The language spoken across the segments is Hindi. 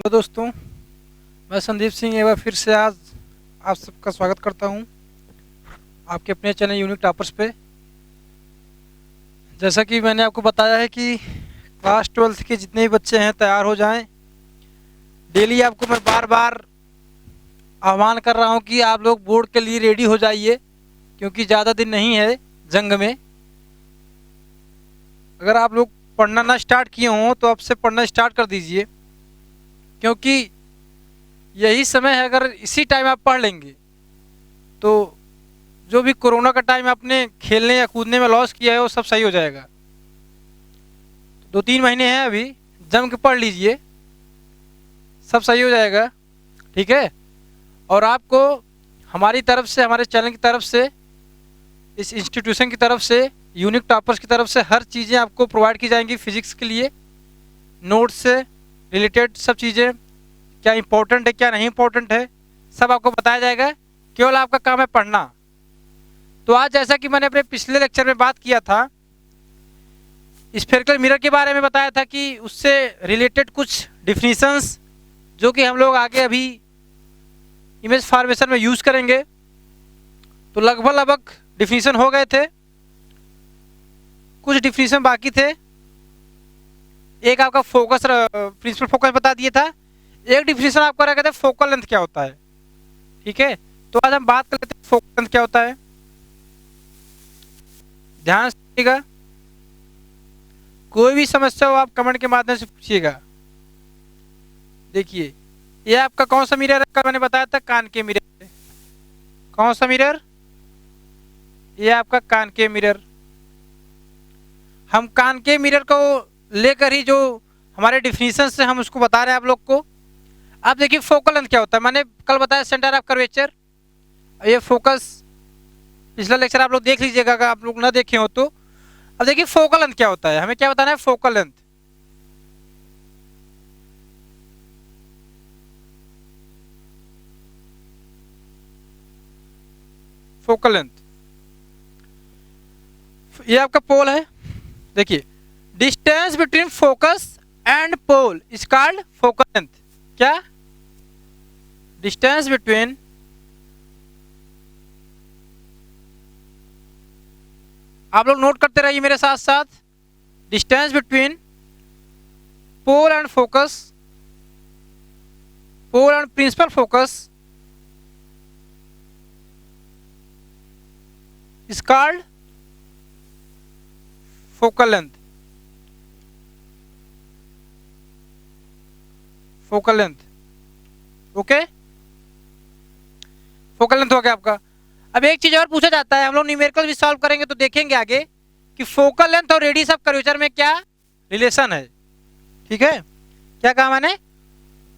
हेलो दोस्तों, मैं संदीप सिंह एक बार फिर से आज आप सबका स्वागत करता हूं आपके अपने चैनल यूनिक टॉपर्स पे। जैसा कि मैंने आपको बताया है कि क्लास 12th के जितने भी बच्चे हैं तैयार हो जाएं। डेली आपको मैं बार बार आह्वान कर रहा हूं कि आप लोग बोर्ड के लिए रेडी हो जाइए, क्योंकि ज़्यादा दिन नहीं है जंग में। अगर आप लोग पढ़ना ना स्टार्ट किए हों तो अब से पढ़ना स्टार्ट कर दीजिए, क्योंकि यही समय है। अगर इसी टाइम आप पढ़ लेंगे तो जो भी कोरोना का टाइम आपने खेलने या कूदने में लॉस किया है वो सब सही हो जाएगा। 2-3 महीने हैं अभी, जम के पढ़ लीजिए, सब सही हो जाएगा। ठीक है। और आपको हमारी तरफ से, हमारे चैनल की तरफ से, इस इंस्टीट्यूशन की तरफ से, यूनिक टॉपर्स की तरफ से हर चीज़ें आपको प्रोवाइड की जाएंगी। फिजिक्स के लिए नोट्स से रिलेटेड सब चीज़ें, क्या इंपॉर्टेंट है क्या नहीं इंपॉर्टेंट है, सब आपको बताया जाएगा। केवल आपका काम है पढ़ना। तो आज जैसा कि मैंने अपने पिछले लेक्चर में बात किया था, स्फेरिकल मिरर के बारे में बताया था कि उससे रिलेटेड कुछ डिफिनीशंस जो कि हम लोग आगे अभी इमेज फॉर्मेशन में यूज करेंगे। तो लगभग डिफिनीशन हो गए थे, कुछ डिफिनीशन बाकी थे। एक आपका फोकस, प्रिंसिपल फोकस बता दिया था। एक डिफिनीशन आपका रह गया था फोकल लेंथ क्या होता है। ठीक है। तो आज हम बात कर लेते हैं फोकल लेंथ क्या होता है। ध्यान से, कोई भी समस्या हो आप कमेंट के माध्यम से पूछिएगा। देखिए, ये आपका कौन सा मिरर है? कल मैंने बताया था कान के मिरर। कौन सा मिरर? ये आपका कान के मिरर। हम कान के मिरर को लेकर ही जो हमारे डिफिनीशन से हम उसको बता रहे हैं आप लोग को। अब देखिए फोकल लेंथ क्या होता है। मैंने कल बताया सेंटर ऑफ कर्वेचर, ये फोकस पिछला लेक्चर आप लोग देख लीजिएगा अगर आप लोग ना देखे हो तो। अब देखिए फोकल लेंथ क्या होता है, हमें क्या बताना है? Focal length. फोकल लेंथ ये आपका पोल है। देखिए, distance between focus and pole is called focal length. क्या? डिस्टेंस बिटवीन आप लोग नोट करते रहिए मेरे साथ साथ। Distance between pole and focus, pole and principal focus is called focal length. Focal length, okay. Focal length हो गया आपका। अब एक चीज और पूछा जाता है, हम लोग न्यूमेरिकल भी सॉल्व करेंगे तो देखेंगे आगे कि फोकल लेंथ और रेडियस ऑफ कर्वेचर में क्या रिलेशन है। ठीक है। क्या कहा मैंने?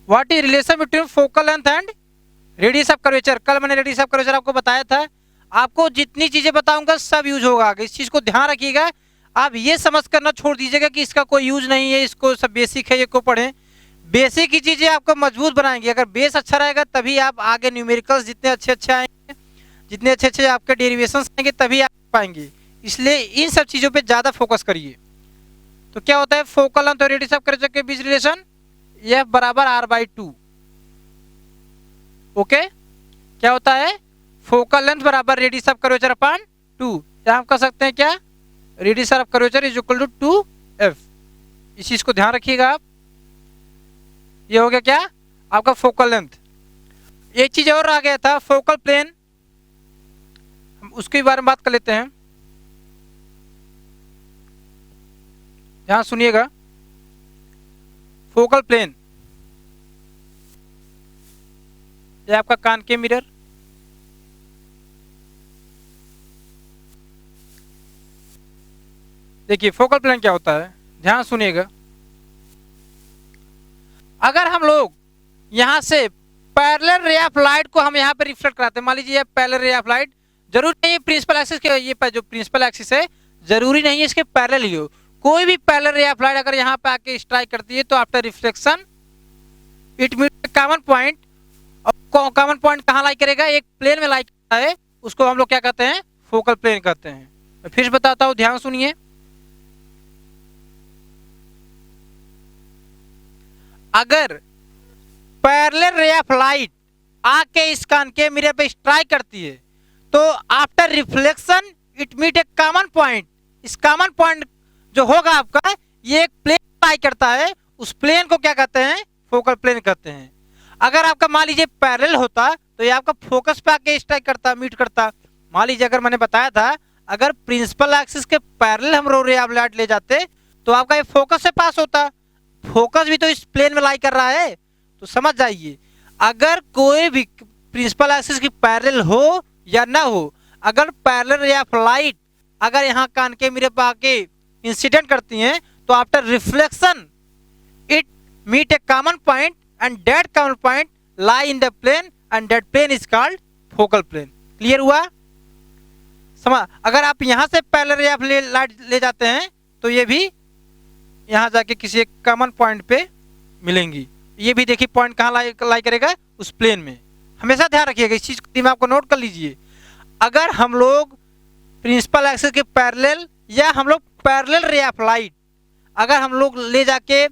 What is relation between focal length and radius of curvature. कल मैंने रेडियस ऑफ कर्वेचर आपको बताया था। आपको जितनी चीजें बताऊंगा सब यूज होगा आगे, इस चीज को ध्यान रखिएगा। आप ये समझ करना छोड़ दीजिएगा कि इसका कोई यूज नहीं है, इसको सब बेसिक है, ये को पढ़ें। बेसिक की चीजें आपको मजबूत बनाएंगे। अगर बेस अच्छा रहेगा तभी आप आगे न्यूमेरिकल्स जितने अच्छे आएंगे, जितने अच्छे आपके डेरिवेशंस आएंगे तभी आप पाएंगे। इसलिए इन सब चीजों पे ज्यादा फोकस करिए। तो क्या होता है फोकल लेंथ और रेडियस ऑफ कर्वेचर के बीच रिलेशन? F बराबर R/2। ओके। क्या होता है? फोकल लेंथ बराबर रेडियस ऑफ कर्वेचर अपॉन 2। या हम कह सकते हैं क्या? Radius of curvature is equal to 2F। इस चीज को ध्यान रखिएगा आप। ये हो गया क्या? आपका फोकल लेंथ। एक चीज और रह गया था, फोकल प्लेन। हम उसके बारे में बात कर लेते हैं। ध्यान सुनिएगा। फोकल प्लेन, ये आपका कान के मिरर। देखिए फोकल प्लेन क्या होता है, ध्यान सुनिएगा। अगर हम लोग यहां से पैरेलल रे ऑफ लाइट को हम यहां पे रिफ्लेक्ट कराते हैं, मान लीजिए पैरेलल रे ऑफ लाइट, जरूरी नहीं है प्रिंसिपल एक्सिस के, ये जो प्रिंसिपल एक्सिस है जरूरी नहीं है इसके पैरेलल ही हो। कोई भी पैरेलल रे ऑफ लाइट अगर यहां पे आके स्ट्राइक करती है तो after reflection it meet common point. और कॉमन पॉइंट कहां लाई करेगा? एक प्लेन में लाई करता है, उसको हम लोग क्या कहते हैं? फोकल प्लेन कहते हैं। मैं फिर बताता हूं, ध्यान सुनिए। अगर पैरेलल रे ऑफ लाइट आके इस कान के मिरर पे स्ट्राइक करती है, तो after reflection it meet a common point. इस कॉमन पॉइंट जो होगा आपका, ये एक प्लेन लाई करता है, उस प्लेन को क्या कहते हैं, फोकल प्लेन कहते हैं। अगर आपका मान लीजिए पैरेलल होता तो ये आपका फोकस पे आके स्ट्राइक करता, मीट करता। मान लीजिए अगर मैंने बताया था अगर प्रिंसिपल एक्सिस के पैरेलल हम रे ऑफ लाइट ले जाते तो आपका ये फोकस से पास होता। फोकस भी तो इस प्लेन में लाई कर रहा है, तो समझ जाइए अगर कोई भी प्रिंसिपल एक्सिस की पैरेलल हो या ना हो, अगर पैरेलल रे ऑफ लाइट अगर यहाँ कान के मिरर पे आके इंसिडेंट करती हैं तो after reflection it meet a common point and that common point lie in the plane and that plane is called focal plane. Clear हुआ? समझ? अगर आप यहाँ से पैरेलल रे ऑफ लाइट ले जाते हैं तो ये भी यहाँ जाके किसी एक कॉमन पॉइंट पे मिलेंगी। ये भी देखिए पॉइंट कहाँ लाई करेगा, उस प्लेन में। हमेशा ध्यान रखिएगा, इस चीज को दिमाग को नोट कर लीजिए। अगर हम लोग प्रिंसिपल एक्सिस के पैरेलल या हम लोग पैरेलल रे ऑफ लाइट अगर हम लोग ले जाके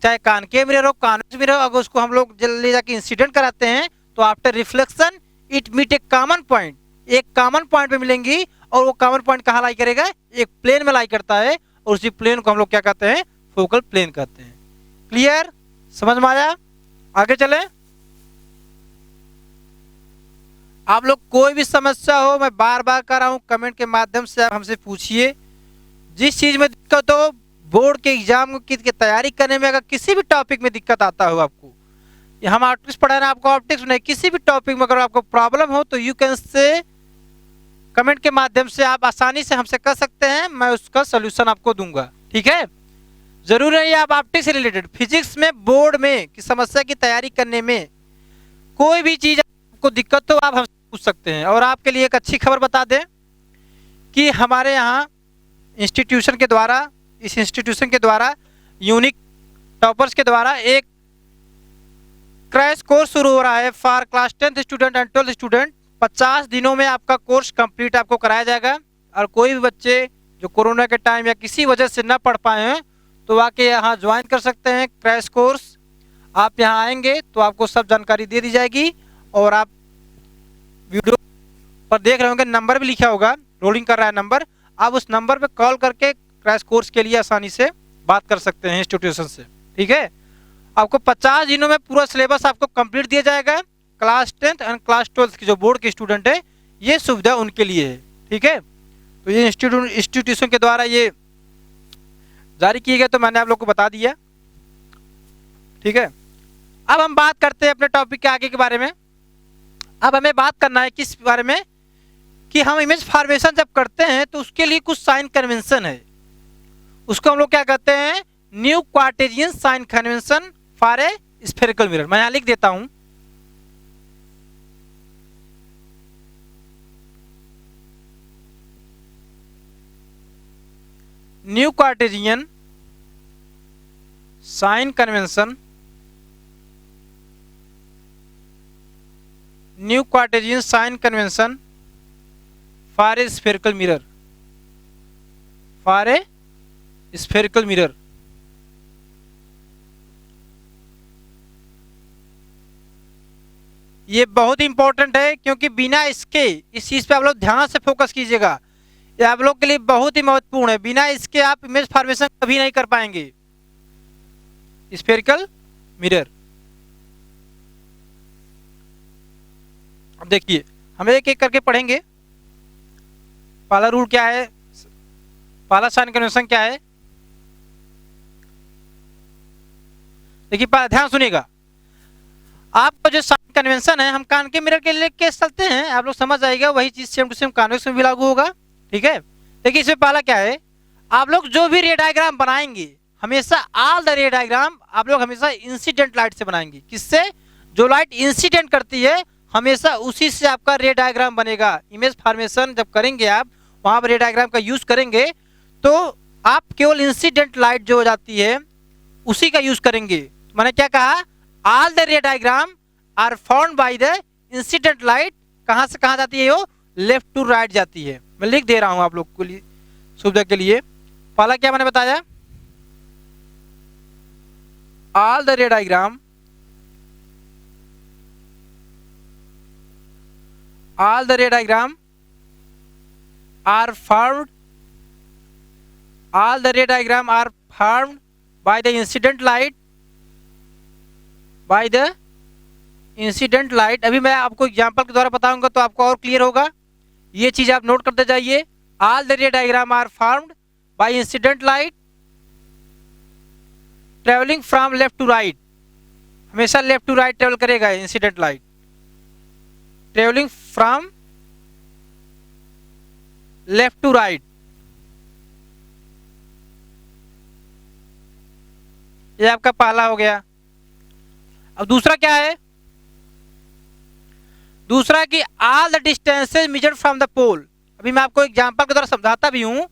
चाहे कान के मिरर हो, कॉन्वेक्स मिरर हो, अगर उसको हम लोग ले जाके इंसिडेंट कराते हैं तो after reflection it meet a common point, एक कॉमन पॉइंट पे मिलेंगी। और वो कॉमन पॉइंट कहाँ लाई करेगा, एक प्लेन में लाई करता है, और उसी प्लेन को हम लोग क्या कहते हैं, फोकल प्लेन कहते हैं। क्लियर? समझ में आया? आगे चले। आप लोग कोई भी समस्या हो, मैं बार बार कर रहा हूं, कमेंट के माध्यम से आप हमसे पूछिए। जिस चीज में दिक्कत हो, बोर्ड के एग्जाम की तैयारी करने में अगर किसी भी टॉपिक में दिक्कत आता हो आपको, हम ऑप्टिक्स पढ़ा रहे हैं, आपको ऑप्टिक्स नहीं, किसी भी टॉपिक में अगर आपको प्रॉब्लम हो तो यू कैन से कमेंट के माध्यम से आप आसानी से हमसे कर सकते हैं, मैं उसका सोल्यूशन आपको दूंगा। ठीक है? जरूर नहीं आप ऑप्टिक्स से रिलेटेड फिजिक्स में बोर्ड में की समस्या की तैयारी करने में कोई भी चीज आपको दिक्कत हो आप हमसे पूछ सकते हैं। और आपके लिए एक अच्छी खबर बता दें कि हमारे यहाँ इंस्टीट्यूशन के द्वारा, इस इंस्टीट्यूशन के द्वारा यूनिक टॉपर्स के द्वारा एक क्रैश कोर्स शुरू हो रहा है for class 10th student and 12th student. 50 दिनों में आपका कोर्स कंप्लीट आपको कराया जाएगा। और कोई भी बच्चे जो कोरोना के टाइम या किसी वजह से ना पढ़ पाए हैं तो आके यहाँ ज्वाइन कर सकते हैं क्रैश कोर्स। आप यहाँ आएंगे तो आपको सब जानकारी दे दी जाएगी। और आप वीडियो पर देख रहे होंगे, नंबर भी लिखा होगा, रोलिंग कर रहा है नंबर, आप उस नंबर पे कॉल करके क्रैश कोर्स के लिए आसानी से बात कर सकते हैं इंस्टीट्यूशन से। ठीक है? आपको 50 दिनों में पूरा सिलेबस आपको कंप्लीट दिया जाएगा। Class 10th and class 12th की जो बोर्ड के स्टूडेंट है, ये सुविधा उनके लिए है। ठीक है? तो ये इंस्टीट्यूशन के द्वारा ये जारी किए गए, तो मैंने आप लोग को बता दिया। ठीक है? अब हम बात करते हैं अपने टॉपिक के आगे के बारे में। अब हमें बात करना है किस बारे में, कि हम इमेज फॉर्मेशन जब करते हैं तो उसके लिए कुछ साइन कन्वेंशन है, उसको हम लोग क्या कहते हैं, new Cartesian sign convention for a spherical mirror. मैं यहां लिख देता हूं, new Cartesian sign convention, new Cartesian sign convention for a spherical mirror, for a spherical mirror. ये बहुत इंपॉर्टेंट है, क्योंकि बिना इसके, इस चीज पे आप लोग ध्यान से फोकस कीजिएगा, ये आप लोग के लिए बहुत ही महत्वपूर्ण है। बिना इसके आप इमेज फॉर्मेशन कभी नहीं कर पाएंगे स्फेरिकल मिरर। अब देखिए, हम एक एक करके पढ़ेंगे। पहला रूल क्या है, पहला साइन कन्वेंशन क्या है, देखिए ध्यान सुनिएगा। आपका जो साइन कन्वेंशन है, हम कान के मिरर के लिए केस चलते हैं, आप लोग समझ आएगा, वही चीज सेम टू सेम कॉन्वेक्स में भी लागू होगा। ठीक है? देखिए इसमें पहला क्या है, आप लोग जो भी रे डायग्राम बनाएंगे हमेशा ऑल द रे डायग्राम आप लोग हमेशा इंसिडेंट लाइट से बनाएंगे। किससे? जो लाइट इंसिडेंट करती है हमेशा उसी से आपका रे डायग्राम बनेगा। इमेज फॉर्मेशन जब करेंगे आप, वहां पर रे डायग्राम का यूज करेंगे तो आप केवल इंसिडेंट लाइट जो हो जाती है उसी का यूज करेंगे। मैंने क्या कहा, all the ray diagram are found by the incident light. कहां से कहां जाती है वो? लेफ्ट टू राइट जाती है। मैं लिख दे रहा हूं आप लोग को सुविधा के लिए। पहला क्या मैंने बताया, all the ray diagram all the ray diagram are formed all the ray diagram are formed by the incident light अभी मैं आपको एग्जांपल के द्वारा बताऊंगा तो आपको और क्लियर होगा। ये चीज आप नोट करते जाइए। All the ray diagram are formed by incident light travelling from left to right, हमेशा लेफ्ट टू राइट ट्रेवल करेगा incident light, travelling from left to right. ये आपका पहला हो गया। अब दूसरा क्या है? दूसरा कि all the distances measured from the pole. अभी मैं आपको एग्जांपल के द्वारा समझाता भी हूं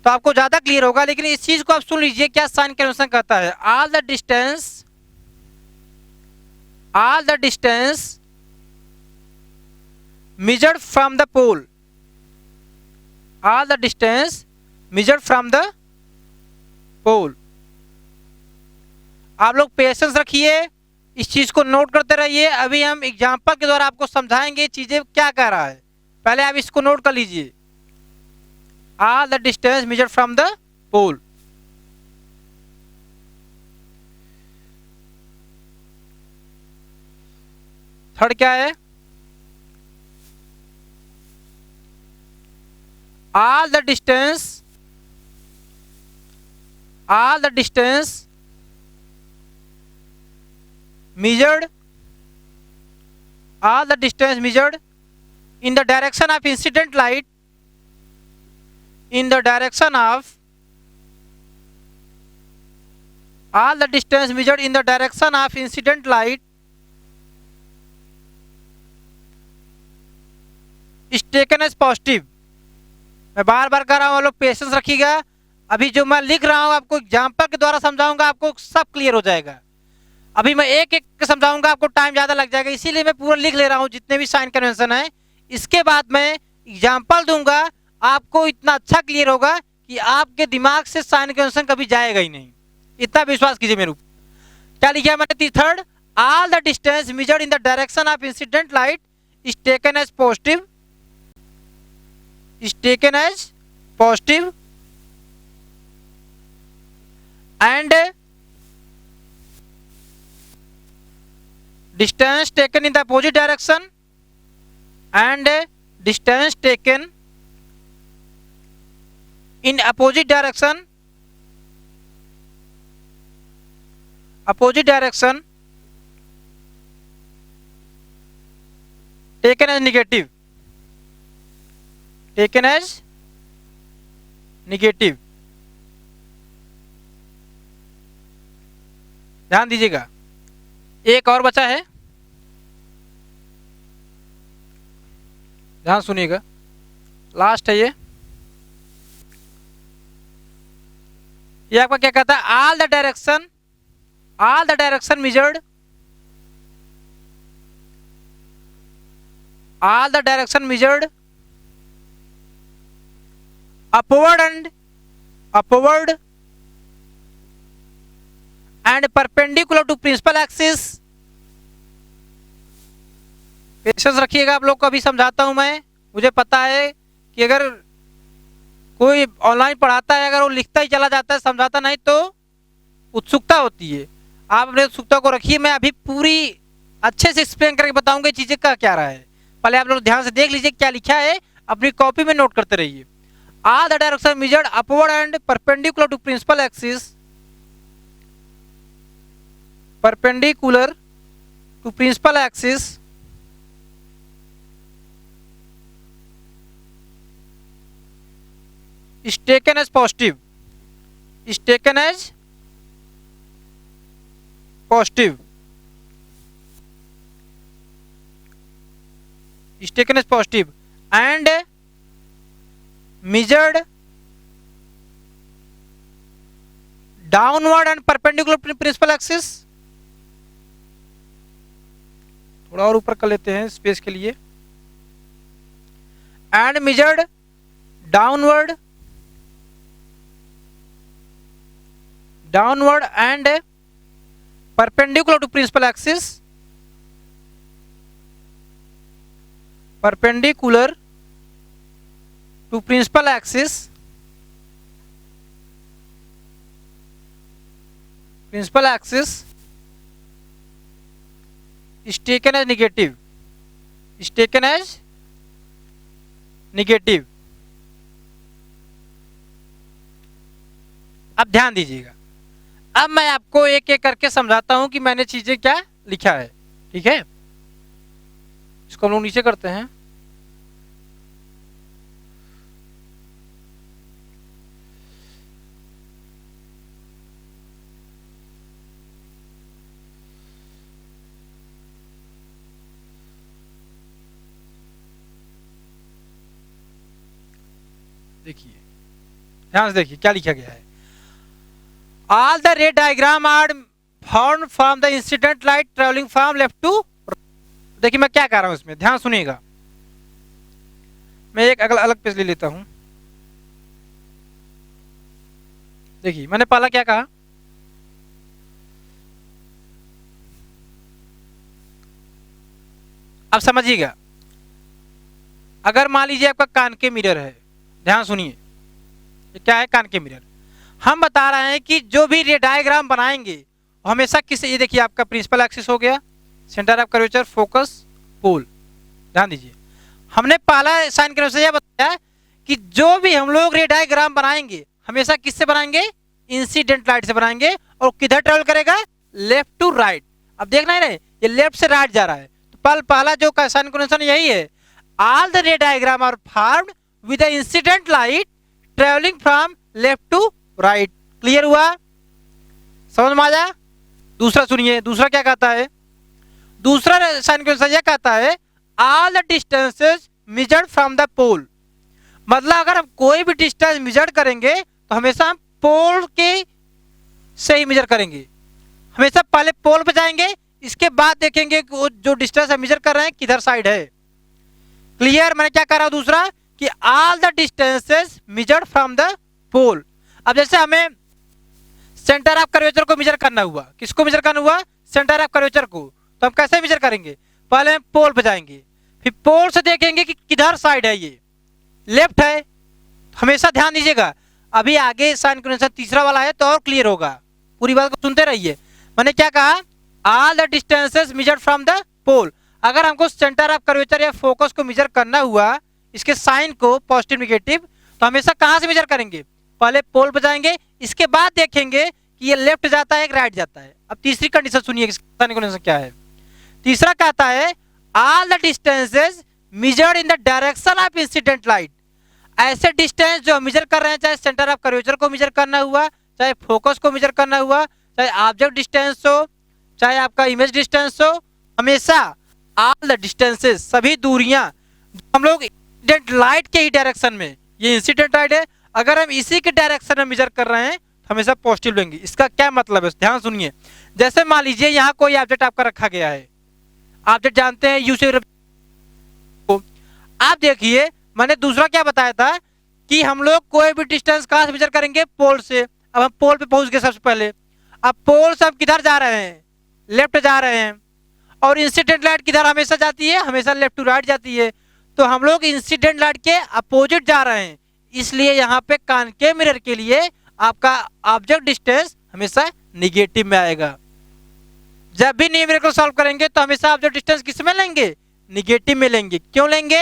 तो आपको ज्यादा क्लियर होगा, लेकिन इस चीज को आप सुन लीजिए क्या साइन कन्वेंशन कहता है। All the distance measured from the pole, all the distance measured from the pole। आप लोग पेशेंस रखिए, इस चीज को नोट करते रहिए। अभी हम एग्जांपल के द्वारा आपको समझाएंगे चीजें क्या कह रहा है, पहले आप इसको नोट कर लीजिए। All the distance measured from the pole. Third क्या है? all the distance measured in the direction of incident light all the distance measured in the direction of incident light is taken as positive। मैं बार बार कह रहा हूं, आप लोग पेशेंस रखिएगा। अभी जो मैं लिख रहा हूं आपको एग्जांपल के द्वारा समझाऊंगा, आपको सब क्लियर हो जाएगा। अभी मैं एक एक समझाऊंगा, आपको टाइम ज्यादा लग जाएगा, इसीलिए मैं पूरा लिख ले रहा हूं जितने भी साइन कन्वेंशन है। इसके बाद मैं एग्जांपल दूंगा, आपको इतना अच्छा क्लियर होगा कि आपके दिमाग से साइन कन्वेंशन कभी जाएगा ही नहीं। इतना विश्वास कीजिए मेरे ऊपर। क्या लिखा है मैंने? Third, all the distance measured in the direction of incident light is taken as positive and distance taken in the opposite direction and distance taken in opposite direction taken as negative, ध्यान दीजिएगा। एक और बचा है, ध्यान सुनिएगा, लास्ट है ये आपका क्या कहता है? All the direction measured upward and perpendicular to principal axis। Patience रखिएगा, आप लोग को अभी समझाता हूं मैं। मुझे पता है कि अगर कोई ऑनलाइन पढ़ाता है, अगर वो लिखता ही चला जाता है, समझाता नहीं, तो उत्सुकता होती है। आप अपने उत्सुकता को रखिए, मैं अभी पूरी अच्छे से एक्सप्लेन करके बताऊंगा चीजें का क्या रहा है। पहले आप लोग ध्यान से देख लीजिए क्या लिखा है, अपनी कॉपी में नोट करते रहिए। All the direction measured upward and perpendicular to principal axis is taken as positive, and measured downward and perpendicular to principal axis। थोड़ा और ऊपर कर लेते हैं स्पेस के लिए। and measured downward and perpendicular to principal axis perpendicular to principal axis, principal axis is taken as negative, is taken as negative। अब ध्यान दीजिएगा, अब मैं आपको एक एक करके समझाता हूं कि मैंने चीजें क्या लिखा है, ठीक है। इसको हम लोग नीचे करते हैं। देखिए, ध्यान से देखिए क्या लिखा गया है। All the ray diagram are found from the incident light travelling from left to. देखिए मैं क्या कह रहा हूं इसमें, ध्यान सुनिएगा। मैं एक अलग पेज ले लेता हूं। देखिए मैंने पहला क्या कहा, अब समझिएगा। अगर मान लीजिए आपका कान के मिरर है, ध्यान सुनिए, ये क्या है, कान के मिरर। हम बता रहे हैं कि जो भी रे डायग्राम बनाएंगे हमेशा किसी, ये देखिए आपका प्रिंसिपल एक्सिस हो गया, सेंटर ऑफ कर्वेचर, फोकस, पोल। ध्यान दीजिए, हमने पहला साइन करने से यह बताया कि जो भी हम लोग रे डायग्राम बनाएंगे हमेशा किससे बनाएंगे, इंसिडेंट लाइट से बनाएंगे। और किधर ट्रेवल करेगा, लेफ्ट टू राइट। अब देखना है ना, ये लेफ्ट से राइट जा रहा है, तो पहला जो साइन कन्वेंशन यही है, all the ray diagram are formed with the incident light travelling from left to right. Clear हुआ, समझ में आ जाए। दूसरा सुनिए, दूसरा क्या कहता है, दूसरा साइन कन्वेंशन यह कहता है all the distances measured from the pole. मतलब अगर हम कोई भी डिस्टेंस मेजर करेंगे तो हमेशा हम पोल के से ही मेजर करेंगे। हमेशा पहले पोल पे जाएंगे, इसके बाद देखेंगे कि वो जो डिस्टेंस हम मेजर कर रहे हैं किधर साइड है। क्लियर, मैंने क्या कर रहा हूं दूसरा कि all the distances measured from the pole. अब जैसे हमें सेंटर ऑफ कर्वेचर को मेजर करना हुआ, किसको मेजर करना हुआ, सेंटर ऑफ कर्वेचर को, तो हम कैसे मेजर करेंगे, पहले हम पोल पे जाएंगे, फिर पोल से देखेंगे कि किधर साइड है, ये लेफ्ट है। हमेशा ध्यान दीजिएगा, अभी आगे साइन कन्वेंशन तीसरा वाला है तो और क्लियर होगा, पूरी बात को सुनते रहिए। मैंने क्या कहा, all the distances measured from the pole. अगर हमको सेंटर ऑफ कर्वेचर या फोकस को मेजर करना हुआ, इसके साइन को पॉजिटिव नेगेटिव, तो हमेशा कहां से मेजर करेंगे, पहले पोल पे जाएंगे, इसके बाद देखेंगे कि ये लेफ्ट जाता है कि राइट जाता है। अब तीसरी कंडीशन सुनिए, साइन कन्वेंशन क्या है। तीसरा कहता है all the distances measured in the direction of incident light. ऐसे डिस्टेंस जो मेजर कर रहे हैं, चाहे सेंटर ऑफ कर्वेचर को मेजर करना हुआ, चाहे फोकस को मेजर करना हुआ, चाहे ऑब्जेक्ट डिस्टेंस हो, चाहे आपका इमेज डिस्टेंस हो, हमेशा ऑल द डिस्टेंसेस, सभी दूरियां हम लोग इंसिडेंट लाइट के ही डायरेक्शन में, ये इंसिडेंट लाइट है, अगर हम इसी के डायरेक्शन में मेजर कर रहे हैं तो हमेशा पॉजिटिव लेंगे। इसका क्या मतलब है, ध्यान सुनिए। जैसे मान लीजिए यहाँ कोई ऑब्जेक्ट आपका रखा गया है, ऑब्जेक्ट जानते हैं यू से, आप देखिए मैंने दूसरा क्या बताया था कि हम लोग कोई भी डिस्टेंस कहां से मेजर करेंगे, पोल से। अब हम पोल पे पहुंच गए सबसे पहले, अब पोल से हम किधर जा रहे हैं, लेफ्ट जा रहे हैं, और इंसिडेंट लाइट किधर हमेशा जाती है, हमेशा लेफ्ट टू राइट जाती है, तो हम लोग इंसिडेंट लाइट के अपोजिट जा रहे हैं। इसलिए यहाँ पे कॉनकेव मिरर के लिए आपका ऑब्जेक्ट डिस्टेंस हमेशा निगेटिव में आएगा। जब भी न्यूमेरिकल सॉल्व करेंगे तो हमेशा ऑब्जेक्ट डिस्टेंस किस में लेंगे, निगेटिव में लेंगे। क्यों लेंगे,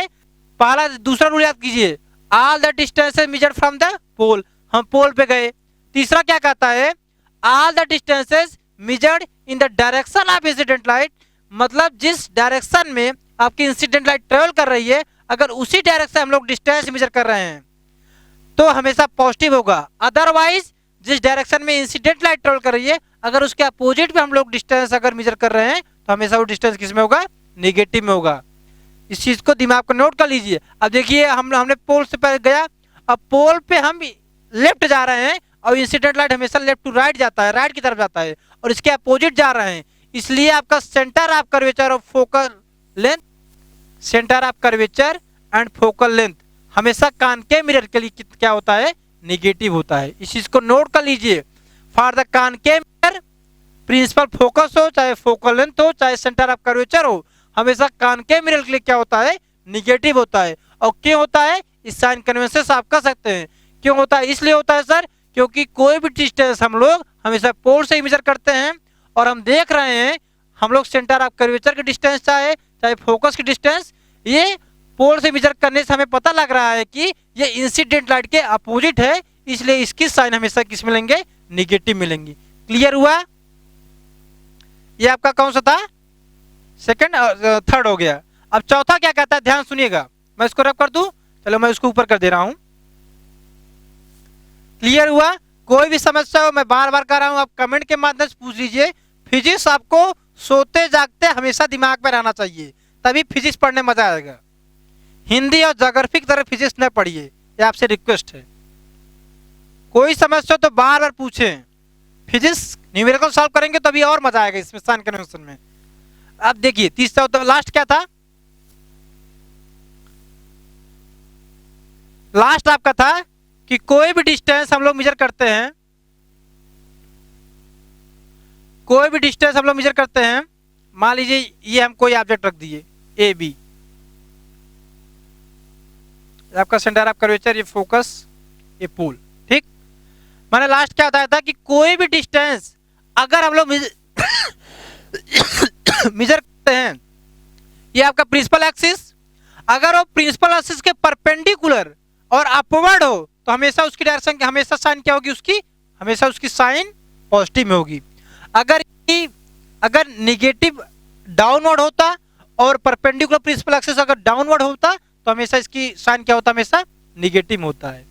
पहला दूसरा रूल याद कीजिए, all the distances measured from the pole, हम पोल पे गए। तीसरा क्या कहता है, all the distances measured in the direction of incident light, मतलब जिस डायरेक्शन में आपकी इंसिडेंट लाइट ट्रेवल कर रही है, अगर उसी डायरेक्शन हम लोग डिस्टेंस मेजर कर रहे हैं तो हमेशा पॉजिटिव होगा। अदरवाइज जिस डायरेक्शन में इंसिडेंट लाइट ट्रेवल कर रही है, अगर उसके अपोजिट में हम लोग डिस्टेंस अगर मेजर कर रहे हैं तो हमेशा वो डिस्टेंस किस में होगा, नेगेटिव में होगा। इस चीज को दिमाग को नोट कर लीजिए। अब देखिए हमने पोल से पहले गया, अब पोल पे हम लेफ्ट जा रहे हैं और इंसिडेंट लाइट हमेशा लेफ्ट टू राइट जाता है, राइट की तरफ जाता है, और इसके अपोजिट जा रहे हैं। इसलिए आपका सेंटर ऑफ कर्वेचर और focal length, centre of curvature and focal length हमेशा कॉनकेव मिरर के लिए क्या होता है, नेगेटिव होता है। इस चीज को नोट कर लीजिए। For the concave mirror principal focus हो, चाहे फोकल लेंथ हो, चाहे सेंटर ऑफ कर्वेचर हो, हमेशा कॉनकेव मिरर के लिए क्या होता है, निगेटिव होता है। और क्यों होता है, इस साइन कन्वेंशन से आप कह सकते हैं क्यों होता है। इसलिए होता है सर क्योंकि कोई भी डिस्टेंस हम लोग हमेशा पोल से ही मेजर करते हैं, और हम देख रहे हैं हम लोग सेंटर ऑफ कर्वेचर की डिस्टेंस चाहे चाहे फोकस की डिस्टेंस, ये पोल से मेजर करने से हमें पता लग रहा है कि ये इंसिडेंट लाइट के अपोजिट है, इसलिए इसकी साइन हमेशा किस मिलेंगे, निगेटिव मिलेंगी। क्लियर हुआ। ये आपका कौन सा था, सेकंड, थर्ड हो गया। अब चौथा क्या कहता है, ध्यान सुनिएगा, मैं इसको रब कर दूं, चलो मैं इसको ऊपर कर दे रहा हूं। क्लियर हुआ। कोई भी समस्या हो मैं बार बार कर रहा हूं, आप कमेंट के माध्यम से पूछ लीजिए। फिजिक्स आपको सोते जागते हमेशा दिमाग में रहना चाहिए, तभी फिजिक्स पढ़ने मजा आएगा। हिंदी और ज्योग्राफी की तरह फिजिक्स न पढ़िए, ये आपसे रिक्वेस्ट है। कोई समस्या तो बार बार पूछें, फिजिक्स न्यूमेरिकल सॉल्व करेंगे तभी और मजा आएगा इसमें साइन कन्वेंशन में। अब देखिए तीसरा तो लास्ट क्या था, लास्ट आपका था कि कोई भी डिस्टेंस हम लोग मेजर करते हैं, कोई भी डिस्टेंस हम लोग मेजर करते हैं, मान लीजिए ये हम कोई ऑब्जेक्ट रख दिए ए बी, आपका सेंटर ऑफ कर्वेचर, ये फोकस, ये पोल, ठीक। मैंने लास्ट क्या बताया था कि कोई भी डिस्टेंस अगर हम लोग मेजर करते हैं, ये आपका प्रिंसिपल एक्सिस, अगर वो प्रिंसिपल एक्सिस के परपेंडिकुलर और अपवर्ड हो तो हमेशा उसकी डायरेक्शन, हमेशा साइन क्या होगी उसकी, हमेशा उसकी साइन पॉजिटिव में होगी। अगर निगेटिव डाउनवर्ड होता और परपेंडिकुलर प्रिंसिपल एक्सिस अगर डाउनवर्ड होता तो हमेशा इसकी साइन क्या होता, हमेशा निगेटिव होता है।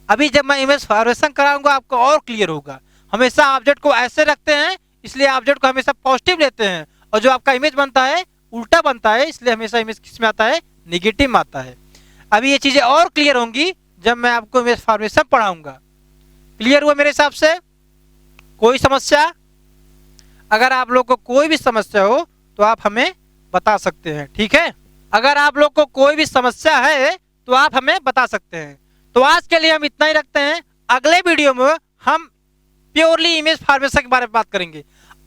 अभी जब मैं इमेज फॉर्मेशन कराऊंगा आपको और क्लियर होगा। हमेशा ऑब्जेक्ट को ऐसे रखते हैं इसलिए ऑब्जेक्ट को हमेशा पॉजिटिव लेते हैं, और जो आपका इमेज बनता है उल्टा बनता है, इसलिए हमेशा इमेज किस में आता है, निगेटिव में आता है। अभी ये चीजें और क्लियर होंगी जब मैं आपको इमेज फॉर्मेशन पढ़ाऊंगा। क्लियर हुआ मेरे हिसाब से। कोई समस्या, अगर आप लोग को कोई भी समस्या हो तो आप हमें बता सकते हैं, ठीक है। अगर आप लोग को कोई भी समस्या है तो आप हमें बता सकते हैं। तो आज के लिए हम इतना ही रखते हैं, अगले वीडियो में हम प्योरली इमेज फॉर्मेशन के बारे में बात करेंगे।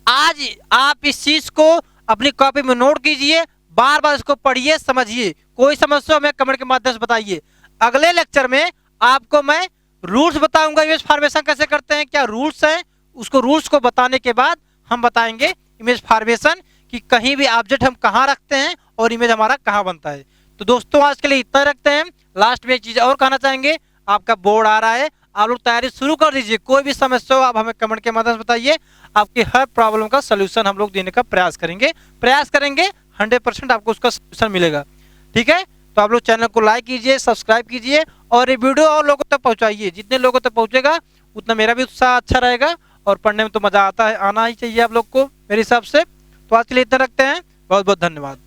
आज आप इस चीज को अपनी कॉपी में नोट कीजिए, बार बार इसको पढ़िए, समझिए। कोई समस्या हमें कमेंट के माध्यम से बताइए। अगले लेक्चर में आपको मैं रूल्स बताऊंगा, इमेज फॉर्मेशन कैसे करते हैं, क्या रूल्स हैं, उसको रूल्स को बताने के बाद हम बताएंगे इमेज फॉर्मेशन कि कहीं भी ऑब्जेक्ट हम कहाँ रखते हैं और इमेज हमारा कहाँ बनता है। तो दोस्तों आज के लिए इतना रखते हैं। लास्ट में एक चीज और कहना चाहेंगे, आपका बोर्ड आ रहा है, आप लोग तैयारी शुरू कर दीजिए। कोई भी समस्या हो आप हमें कमेंट के माध्यम से बताइए, आपकी हर प्रॉब्लम का सोल्यूशन हम लोग देने का प्रयास करेंगे 100% आपको उसका सोल्यूशन मिलेगा, ठीक है। तो आप लोग चैनल को लाइक कीजिए, सब्सक्राइब कीजिए और ये वीडियो और लोगों तक पहुंचाइए। जितने लोगों तक पहुंचेगा उतना मेरा भी उत्साह अच्छा रहेगा और पढ़ने में तो मजा आता है, आना ही चाहिए आप लोग को मेरे हिसाब से। तो आज के लिए इतना रखते हैं, बहुत बहुत धन्यवाद।